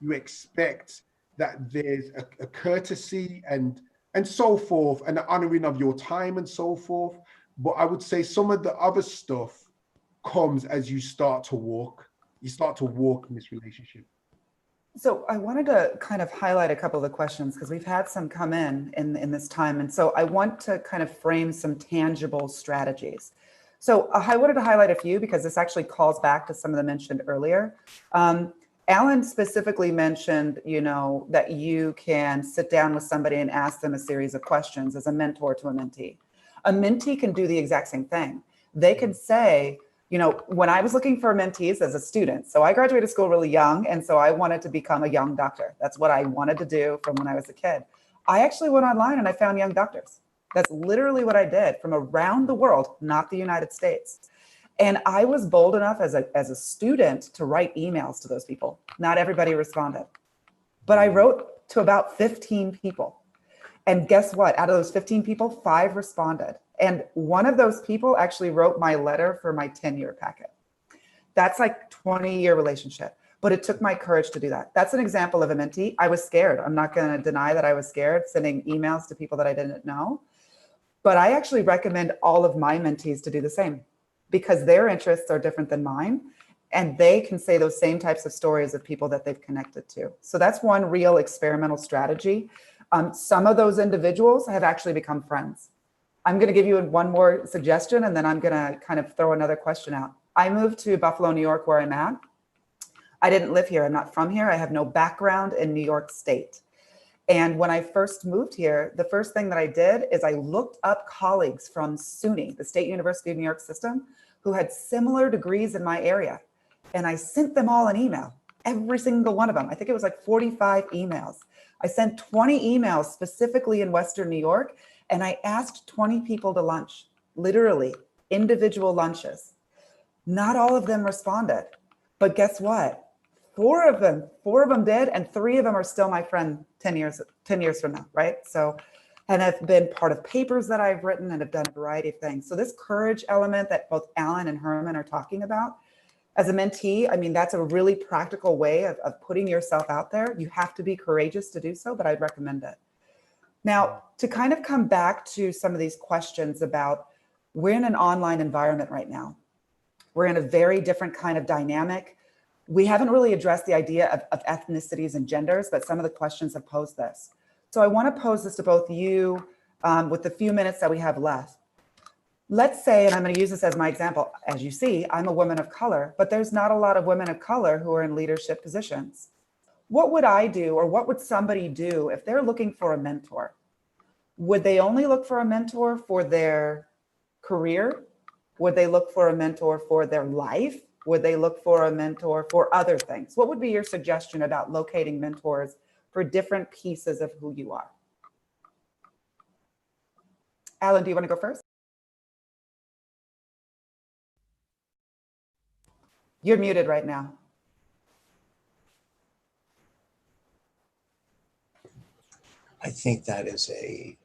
You expect that there's a courtesy and so forth, and the honoring of your time and so forth. But I would say some of the other stuff comes as you start to walk. You start to walk in this relationship. So I wanted to kind of highlight a couple of the questions, because we've had some come in this time. And so I want to kind of frame some tangible strategies. So I wanted to highlight a few, because this actually calls back to some of the mentioned earlier. Alan specifically mentioned, that you can sit down with somebody and ask them a series of questions as a mentor to a mentee. A mentee can do the exact same thing. They can say, when I was looking for mentees as a student, so I graduated school really young, and so I wanted to become a young doctor. That's what I wanted to do from when I was a kid. I actually went online and I found young doctors. That's literally what I did from around the world, not the United States. And I was bold enough as a student to write emails to those people. Not everybody responded, but I wrote to about 15 people. And guess what? Out of those 15 people, 5 responded. And one of those people actually wrote my letter for my 10-year packet. That's like 20-year relationship, but it took my courage to do that. That's an example of a mentee. I was scared. I'm not going to deny that I was scared sending emails to people that I didn't know. But I actually recommend all of my mentees to do the same, because their interests are different than mine, and they can say those same types of stories of people that they've connected to. So that's one real experimental strategy. Some of those individuals have actually become friends. I'm going to give you one more suggestion, and then I'm going to kind of throw another question out. I moved to Buffalo, New York, where I'm at. I didn't live here. I'm not from here. I have no background in New York State. And when I first moved here, the first thing that I did is I looked up colleagues from SUNY, the State University of New York system, who had similar degrees in my area. And I sent them all an email, every single one of them. I think it was like 45 emails. I sent 20 emails specifically in Western New York, and I asked 20 people to lunch, literally individual lunches. Not all of them responded, but guess what? Four of them did, and 3 of them are still my friend 10 years from now, right? So, and have been part of papers that I've written and have done a variety of things. So this courage element that both Alan and Herman are talking about, as a mentee, I mean, that's a really practical way of putting yourself out there. You have to be courageous to do so, but I'd recommend it. Now, to kind of come back to some of these questions about, we're in an online environment right now. We're in a very different kind of dynamic. We haven't really addressed the idea of ethnicities and genders, but some of the questions have posed this. So I want to pose this to both you with the few minutes that we have left. Let's say, and I'm going to use this as my example, as you see, I'm a woman of color, but there's not a lot of women of color who are in leadership positions. What would I do, or what would somebody do if they're looking for a mentor? Would they only look for a mentor for their career? Would they look for a mentor for their life? Would they look for a mentor for other things? What would be your suggestion about locating mentors for different pieces of who you are? Alan, do you want to go first? You're muted right now. I think that is a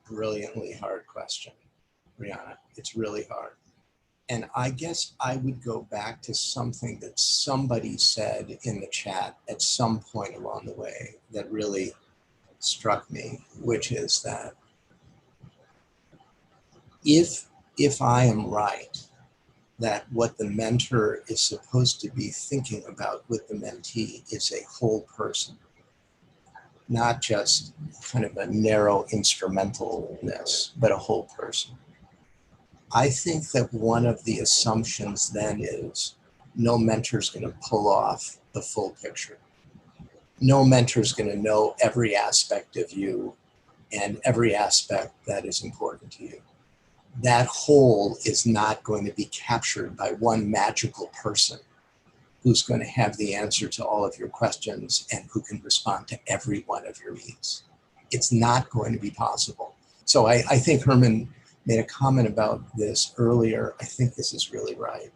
brilliantly hard question, Brianna. It's really hard. And I guess I would go back to something that somebody said in the chat at some point along the way that really struck me, which is that if I am right, that what the mentor is supposed to be thinking about with the mentee is a whole person, not just kind of a narrow instrumentalness, but a whole person. I think that one of the assumptions then is no mentor is going to pull off the full picture. No mentor is going to know every aspect of you and every aspect that is important to you. That whole is not going to be captured by one magical person who's going to have the answer to all of your questions and who can respond to every one of your needs. It's not going to be possible. So I think Herman made a comment about this earlier. I think this is really right.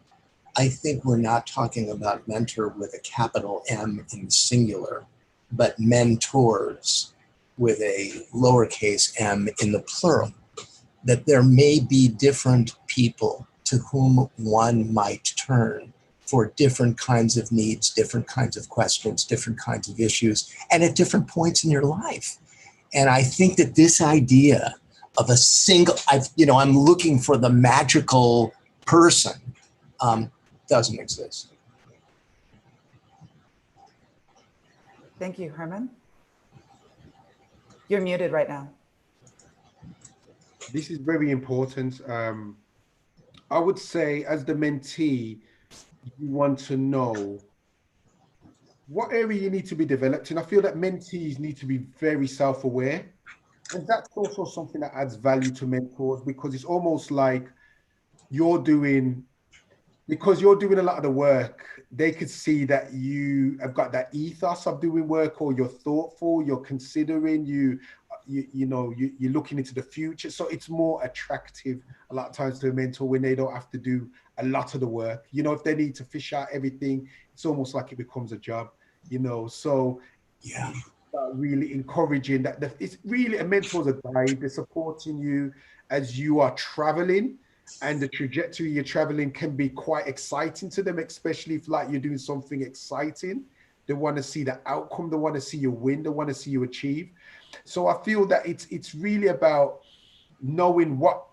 I think we're not talking about mentor with a capital M in singular, but mentors with a lowercase m in the plural. That there may be different people to whom one might turn for different kinds of needs, different kinds of questions, different kinds of issues, and at different points in your life. And I think that this idea of a single, I'm looking for the magical person, doesn't exist. Thank you, Herman. You're muted right now. This is very important. I would say as the mentee, you want to know what area you need to be developed in. I feel that mentees need to be very self-aware. And that's also something that adds value to mentors, because it's almost like you're doing, because you're doing a lot of the work, they could see that you have got that ethos of doing work, or you're thoughtful, you're considering, you're looking into the future. So it's more attractive a lot of times to a mentor when they don't have to do a lot of the work. If they need to fish out everything, it's almost like it becomes a job, so Yeah. really encouraging that it's really a mentor's a guide. They're supporting you as you are traveling, and the trajectory you're traveling can be quite exciting to them, especially if like you're doing something exciting. They want to see the outcome, they want to see you win, they want to see you achieve. So I feel that it's really about knowing what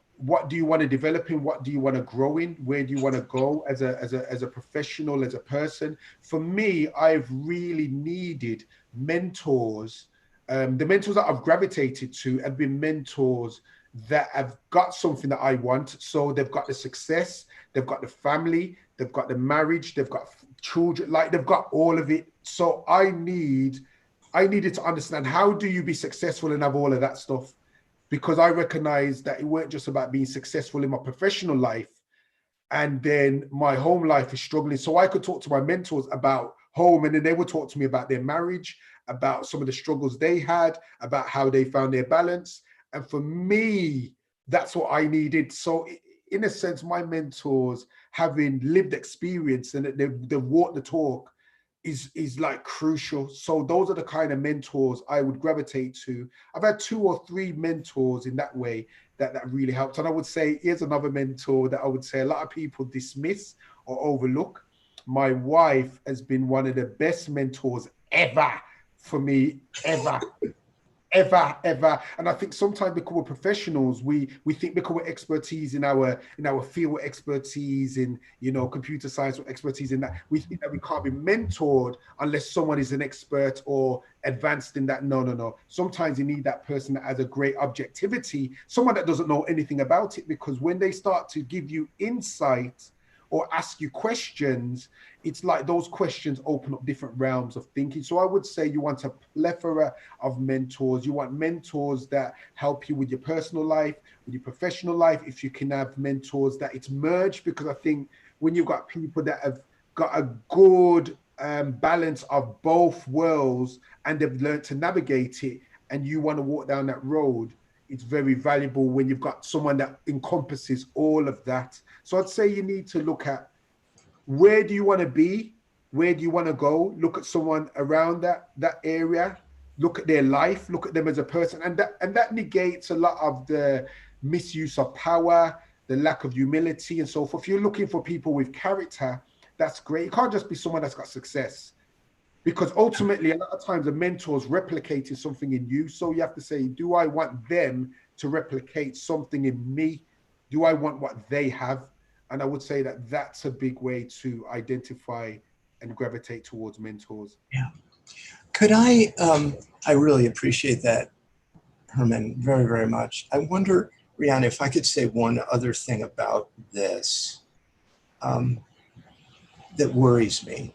do you want to develop in, what do you want to grow in, where do you want to go as a professional, as a person. For me, I've really needed mentors. The mentors that I've gravitated to have been mentors that have got something that I want. So they've got the success, they've got the family, they've got the marriage, they've got children, like they've got all of it. So I needed to understand, how do you be successful and have all of that stuff? Because I recognized that it weren't just about being successful in my professional life and then my home life is struggling. So I could talk to my mentors about home, and then they would talk to me about their marriage, about some of the struggles they had, about how they found their balance. And for me, that's what I needed. So in a sense, my mentors, having lived experience and they've walked the talk, is like crucial. So those are the kind of mentors I would gravitate to. I've had 2 or 3 mentors in that way that really helped. And I would say, here's another mentor that I would say a lot of people dismiss or overlook. My wife has been one of the best mentors ever for me, ever. Ever. And I think sometimes because we're professionals, we think because we're expertise in our field, expertise in computer science, or expertise in that, we think that we can't be mentored unless someone is an expert or advanced in that. No. Sometimes you need that person that has a great objectivity, someone that doesn't know anything about it, because when they start to give you insight or ask you questions, it's like those questions open up different realms of thinking. So I would say you want a plethora of mentors. You want mentors that help you with your personal life, with your professional life. If you can have mentors that it's merged, because I think when you've got people that have got a good balance of both worlds and they've learned to navigate it, and you want to walk down that road, it's very valuable when you've got someone that encompasses all of that. So I'd say you need to look at, where do you want to be? Where do you want to go? Look at someone around that area. Look at their life. Look at them as a person, and that negates a lot of the misuse of power, the lack of humility, and so forth. If you're looking for people with character, that's great. It can't just be someone that's got success, because ultimately, a lot of times, a mentor's replicating something in you. So you have to say, do I want them to replicate something in me? Do I want what they have? And I would say that that's a big way to identify and gravitate towards mentors. Yeah. Could I really appreciate that, Herman, very, very much. I wonder, Rihanna, if I could say one other thing about this that worries me.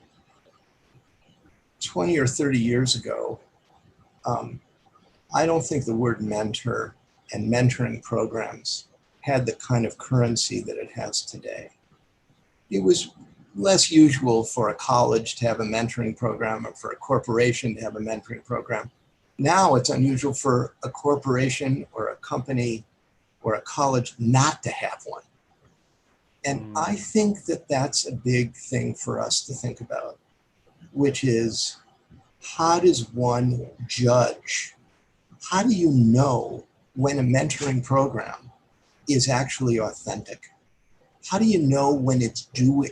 20 or 30 years ago, I don't think the word mentor and mentoring programs had the kind of currency that it has today. It was less usual for a college to have a mentoring program, or for a corporation to have a mentoring program. Now it's unusual for a corporation or a company or a college not to have one. And I think that that's a big thing for us to think about, which is, how does one judge? How do you know when a mentoring program is actually authentic? How do you know when it's doing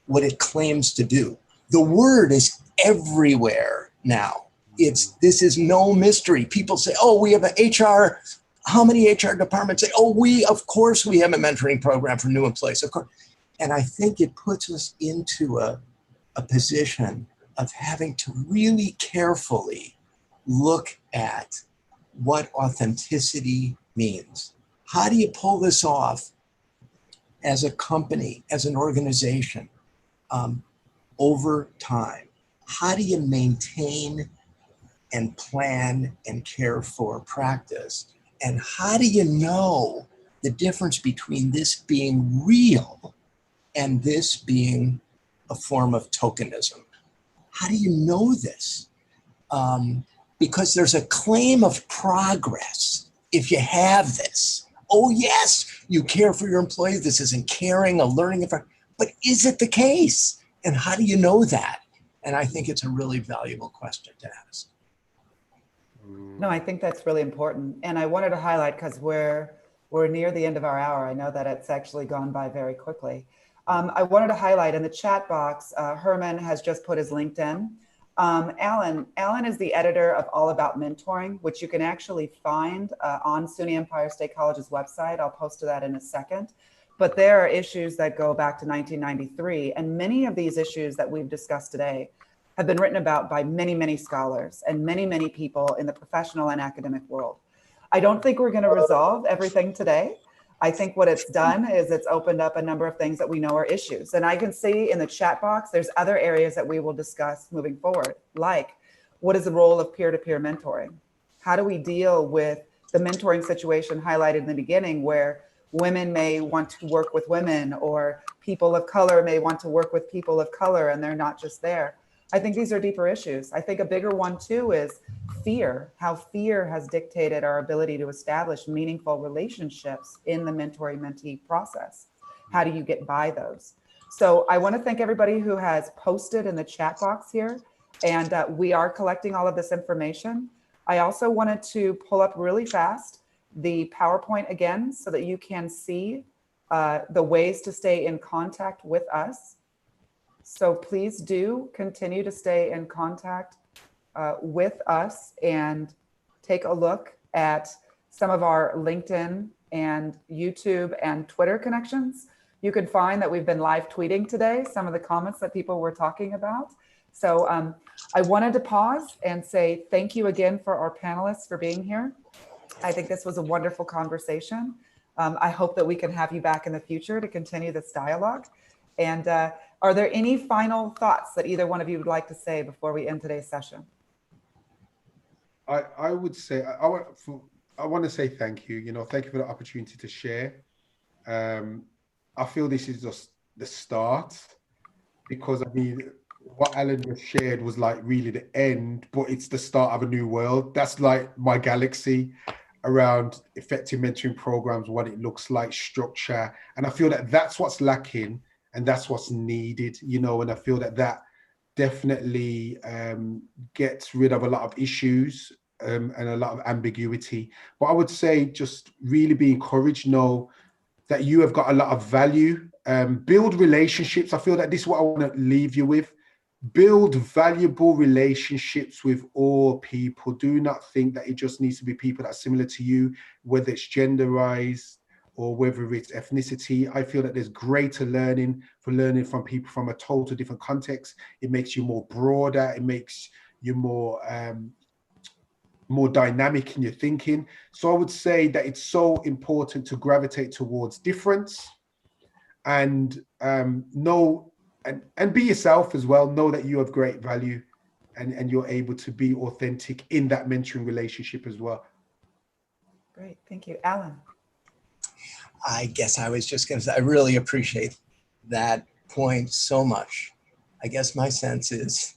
what it claims to do? The word is everywhere now. This is no mystery. People say, oh, we have an HR. How many HR departments say, oh, of course we have a mentoring program for new employees, of course. And I think it puts us into a position of having to really carefully look at what authenticity means. How do you pull this off as a company, as an organization? over time? How do you maintain and plan and care for practice? And how do you know the difference between this being real and this being a form of tokenism? How do you know this? Because there's a claim of progress if you have this. Oh yes, you care for your employees. This isn't caring, a learning effort. But is it the case? And how do you know that? And I think it's a really valuable question to ask. No, I think that's really important. And I wanted to highlight, because we're near the end of our hour. I know that it's actually gone by very quickly. I wanted to highlight in the chat box, Herman has just put his LinkedIn. Alan is the editor of All About Mentoring, which you can actually find on SUNY Empire State College's website. I'll post to that in a second. But there are issues that go back to 1993. And many of these issues that we've discussed today have been written about by many, many scholars and many, many people in the professional and academic world. I don't think we're going to resolve everything today. I think what it's done is it's opened up a number of things that we know are issues. And I can see in the chat box, there's other areas that we will discuss moving forward, like what is the role of peer-to-peer mentoring? How do we deal with the mentoring situation highlighted in the beginning, where women may want to work with women, or people of color may want to work with people of color, and they're not just there. I think these are deeper issues. I think a bigger one too is fear, how fear has dictated our ability to establish meaningful relationships in the mentoree-mentee process. How do you get by those? So I want to thank everybody who has posted in the chat box here, and we are collecting all of this information. I also wanted to pull up really fast the PowerPoint again, so that you can see the ways to stay in contact with us. So please do continue to stay in contact with us and take a look at some of our LinkedIn and YouTube and Twitter connections. You can find that we've been live tweeting today some of the comments that people were talking about. So I wanted to pause and say thank you again for our panelists for being here. I think this was a wonderful conversation. I hope that we can have you back in the future to continue this dialogue. And are there any final thoughts that either one of you would like to say before we end today's session? I would say, I want to say thank you. Thank you for the opportunity to share. I feel this is just the start, because I mean, what Alan just shared was like really the end, but it's the start of a new world. That's like my galaxy around effective mentoring programs, what it looks like, structure. And I feel that that's what's lacking and that's what's needed, and I feel that that definitely gets rid of a lot of issues and a lot of ambiguity. But I would say just really be encouraged, know that you have got a lot of value, build relationships. I feel that this is what I want to leave you with. Build valuable relationships with all people. Do not think that it just needs to be people that are similar to you, whether it's genderized or whether it's ethnicity. I feel that there's greater learning from people from a total different context. It makes you more broader. It makes you more dynamic in your thinking. So I would say that it's so important to gravitate towards difference and know and be yourself as well. Know that you have great value and you're able to be authentic in that mentoring relationship as well. Great, thank you. Alan. I guess I was just going to say, I really appreciate that point so much. I guess my sense is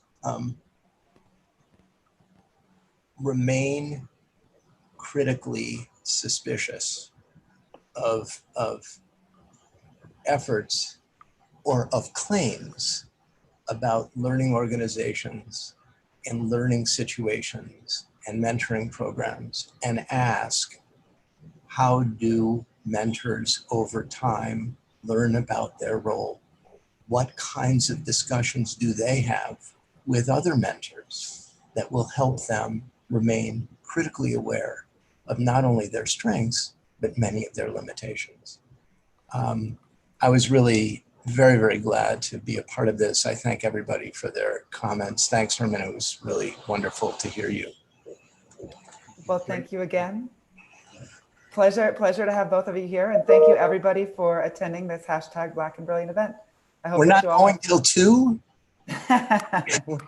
remain critically suspicious of efforts or of claims about learning organizations and learning situations and mentoring programs, and ask, how do mentors over time learn about their role? What kinds of discussions do they have with other mentors that will help them remain critically aware of not only their strengths, but many of their limitations? I was really very, very glad to be a part of this. I thank everybody for their comments. Thanks, Herman. It was really wonderful to hear you. Well, thank you again. Pleasure to have both of you here. And thank you everybody for attending this #Black and Brilliant event. I hope We're not going till 2? No.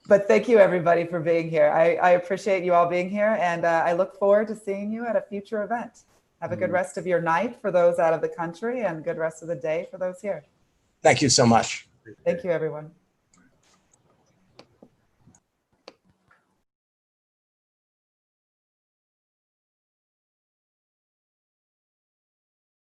But thank you, everybody, for being here. I appreciate you all being here, and I look forward to seeing you at a future event. Have a good rest of your night for those out of the country, and good rest of the day for those here. Thank you so much. Thank you, everyone.